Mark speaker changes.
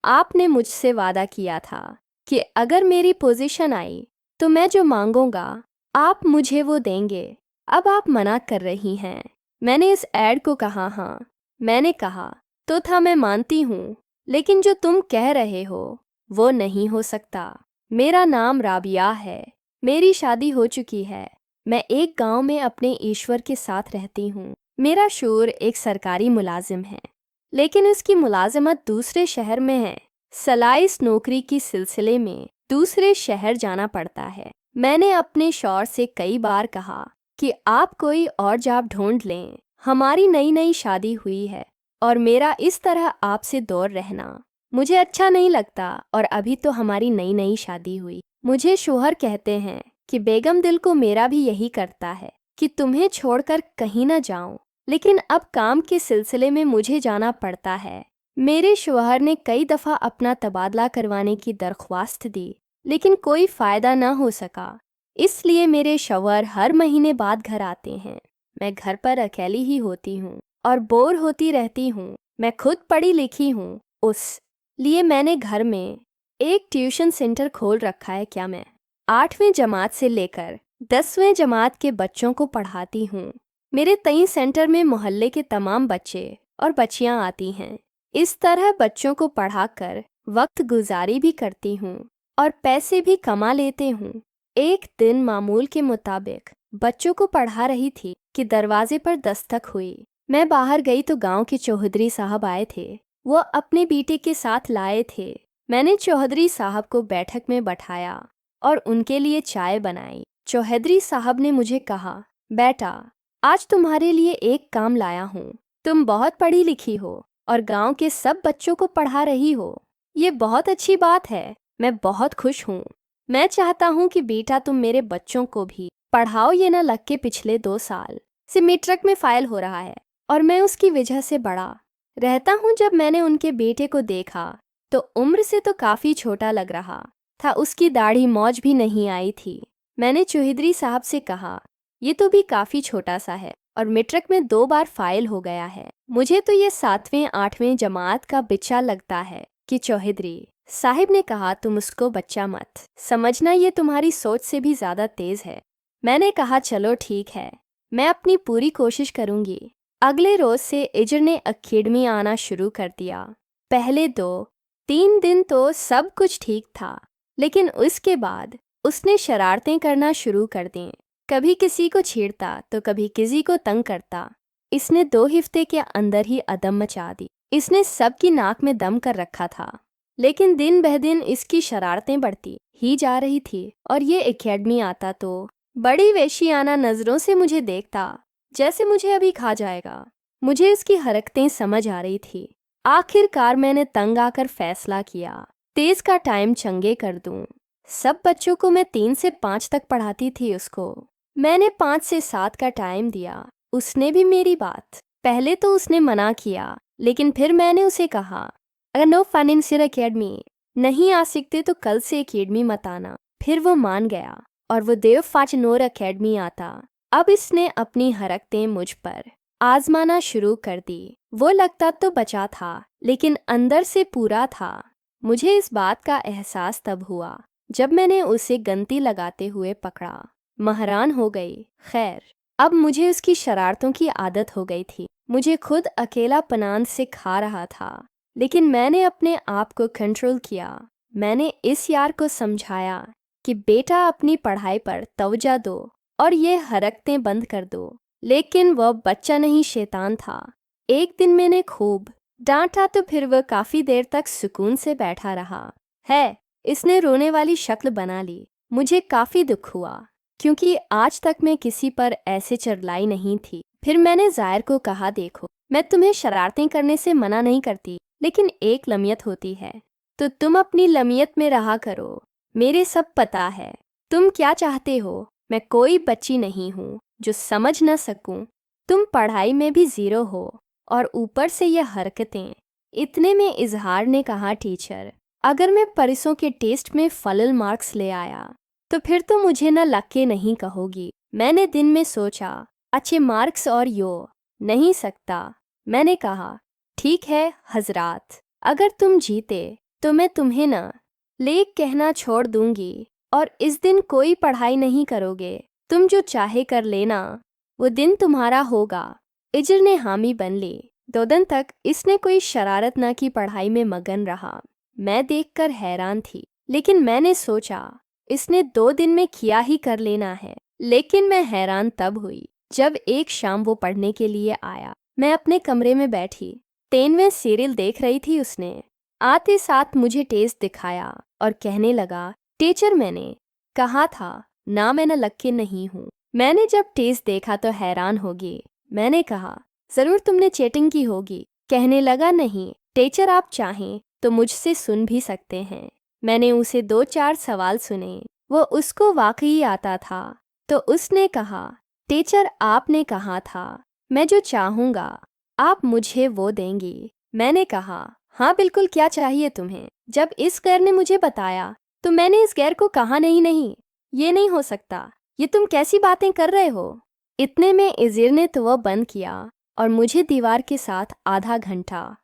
Speaker 1: आपने मुझसे वादा किया था कि अगर मेरी पोजीशन आई तो मैं जो मांगूंगा आप मुझे वो देंगे। अब आप मना कर रही हैं। मैंने इस ऐड को कहा हाँ। मैंने कहा तो था मैं मानती हूँ, लेकिन जो तुम कह रहे हो वो नहीं हो सकता। मेरा नाम राबिया है। मेरी शादी हो चुकी है। मैं एक गांव में अपने ईश्वर के साथ रहती हूँ। मेरा शोर एक सरकारी मुलाजिम है, लेकिन इसकी मुलाजमत दूसरे शहर में है। सलाइस नौकरी की सिलसिले में दूसरे शहर जाना पड़ता है। मैंने अपने शौहर से कई बार कहा कि आप कोई और जॉब ढूंढ लें। हमारी नई नई शादी हुई है और मेरा इस तरह आपसे दूर रहना मुझे अच्छा नहीं लगता, और अभी तो हमारी नई नई शादी हुई। मुझे शौहर कहते हैं कि बेगम दिल को मेरा भी यही करता है कि तुम्हें छोड़कर कहीं ना जाऊं, लेकिन अब काम के सिलसिले में मुझे जाना पड़ता है। मेरे शौहर ने कई दफ़ा अपना तबादला करवाने की दरख्वास्त दी, लेकिन कोई फ़ायदा न हो सका। इसलिए मेरे शौहर हर महीने बाद घर आते हैं। मैं घर पर अकेली ही होती हूँ और बोर होती रहती हूँ। मैं खुद पढ़ी लिखी हूँ, उस लिए मैंने घर में एक ट्यूशन सेंटर खोल रखा है। क्या मैं 8वीं जमात से लेकर 10वीं जमात के बच्चों को पढ़ाती हूँ। मेरे तई सेंटर में मोहल्ले के तमाम बच्चे और बच्चियाँ आती हैं। इस तरह बच्चों को पढ़ाकर वक्त गुजारी भी करती हूँ और पैसे भी कमा लेते हूँ। एक दिन मामूल के मुताबिक बच्चों को पढ़ा रही थी कि दरवाजे पर दस्तक हुई। मैं बाहर गई तो गांव के चौधरी साहब आए थे। वो अपने बेटे के साथ लाए थे। मैंने चौधरी साहब को बैठक में बैठाया और उनके लिए चाय बनाई। चौधरी साहब ने मुझे कहा, बेटा, आज तुम्हारे लिए एक काम लाया हूँ। तुम बहुत पढ़ी लिखी हो और गांव के सब बच्चों को पढ़ा रही हो। ये बहुत अच्छी बात है। मैं बहुत खुश हूँ। मैं चाहता हूँ कि बेटा तुम मेरे बच्चों को भी पढ़ाओ। ये न लग के पिछले 2 साल से मीट्रिक में फाइल हो रहा है और मैं उसकी वजह से बड़ा रहता हूँ। जब मैंने उनके बेटे को देखा तो उम्र से तो काफ़ी छोटा लग रहा था। उसकी दाढ़ी मौज भी नहीं आई थी। मैंने चौधरी साहब से कहा, ये तो भी काफ़ी छोटा सा है और मैट्रिक में 2 बार फाइल हो गया है। मुझे तो ये 7वीं 8वीं जमात का बच्चा लगता है। कि चौधरी साहिब ने कहा, तुम उसको बच्चा मत समझना, ये तुम्हारी सोच से भी ज़्यादा तेज़ है। मैंने कहा, चलो ठीक है, मैं अपनी पूरी कोशिश करूँगी। अगले रोज़ से इजर ने अकेडमी आना शुरू कर दिया। पहले 2-3 दिन तो सब कुछ ठीक था, लेकिन उसके बाद उसने शरारतें करना शुरू कर दी। कभी किसी को छेड़ता तो कभी किसी को तंग करता। इसने 2 हफ्ते के अंदर ही अदम मचा दी। इसने सबकी नाक में दम कर रखा था, लेकिन दिन बह दिन इसकी शरारतें बढ़ती ही जा रही थी। और ये एकेडमी आता तो बड़ी वेशियाना नज़रों से मुझे देखता, जैसे मुझे अभी खा जाएगा। मुझे इसकी हरकतें समझ आ रही थी। आखिरकार मैंने तंग आकर फैसला किया, तेज का टाइम चंगे कर दूं। सब बच्चों को मैं 3 से 5 तक पढ़ाती थी। उसको मैंने 5 से 7 का टाइम दिया। उसने भी मेरी बात पहले तो उसने मना किया, लेकिन फिर मैंने उसे कहा, अगर नो फन इन सिर अकेडमी नहीं आ सकते तो कल से अकेडमी मत आना। फिर वो मान गया और वो देव फाचनोर अकेडमी आता। अब इसने अपनी हरकतें मुझ पर आजमाना शुरू कर दी। वो लगता तो बचा था, लेकिन अंदर से पूरा था। मुझे इस बात का एहसास तब हुआ जब मैंने उसे गंती लगाते हुए पकड़ा। महरान हो गई। खैर, अब मुझे उसकी शरारतों की आदत हो गई थी। मुझे खुद अकेला पनान से खा रहा था, लेकिन मैंने अपने आप को कंट्रोल किया। मैंने इस यार को समझाया कि बेटा अपनी पढ़ाई पर तवज्जो दो और ये हरकतें बंद कर दो, लेकिन वह बच्चा नहीं शैतान था। एक दिन मैंने खूब डांटा तो फिर वह काफ़ी देर तक सुकून से बैठा रहा है। इसने रोने वाली शक्ल बना ली। मुझे काफ़ी दुख हुआ, क्योंकि आज तक मैं किसी पर ऐसे चिल्लाई नहीं थी। फिर मैंने ज़ाहिर को कहा, देखो, मैं तुम्हें शरारतें करने से मना नहीं करती, लेकिन एक लमियत होती है, तो तुम अपनी लमियत में रहा करो। मेरे सब पता है तुम क्या चाहते हो। मैं कोई बच्ची नहीं हूँ जो समझ न सकूं। तुम पढ़ाई में भी ज़ीरो हो और ऊपर से ये हरकतें। इतने में इजहार ने कहा, टीचर, अगर मैं परिसों के टेस्ट में फुल मार्क्स ले आया तो फिर तो मुझे न लग के नहीं कहोगी। मैंने दिन में सोचा, अच्छे मार्क्स और यो नहीं सकता। मैंने कहा, ठीक है हजरात, अगर तुम जीते तो मैं तुम्हें न लेक कहना छोड़ दूंगी और इस दिन कोई पढ़ाई नहीं करोगे। तुम जो चाहे कर लेना, वो दिन तुम्हारा होगा। इजर ने हामी बन ली। 2 दिन तक इसने कोई शरारत न की, पढ़ाई में मगन रहा। मैं देखकर हैरान थी, लेकिन मैंने सोचा इसने 2 दिन में किया ही कर लेना है। लेकिन मैं हैरान तब हुई जब एक शाम वो पढ़ने के लिए आया। मैं अपने कमरे में बैठी 3वें सीरियल देख रही थी। उसने आते साथ मुझे टेस्ट दिखाया और कहने लगा, टीचर मैंने कहा था ना, मैं न लक्की नहीं हूँ। मैंने जब टेस्ट देखा तो हैरान होगी। मैंने कहा, जरूर तुमने चीटिंग की होगी। कहने लगा, नहीं टीचर, आप चाहें तो मुझसे सुन भी सकते हैं। मैंने उसे 2-4 सवाल सुने। वो उसको वाकई आता था। तो उसने कहा, टीचर आपने कहा था मैं जो चाहूँगा आप मुझे वो देंगी। मैंने कहा, हाँ बिल्कुल, क्या चाहिए तुम्हें? जब इस गैर ने मुझे बताया तो मैंने इस गैर को कहा, नहीं नहीं, ये नहीं हो सकता, ये तुम कैसी बातें कर रहे हो। इतने में इज़िर ने तो वह बंद किया और मुझे दीवार के साथ आधा घंटा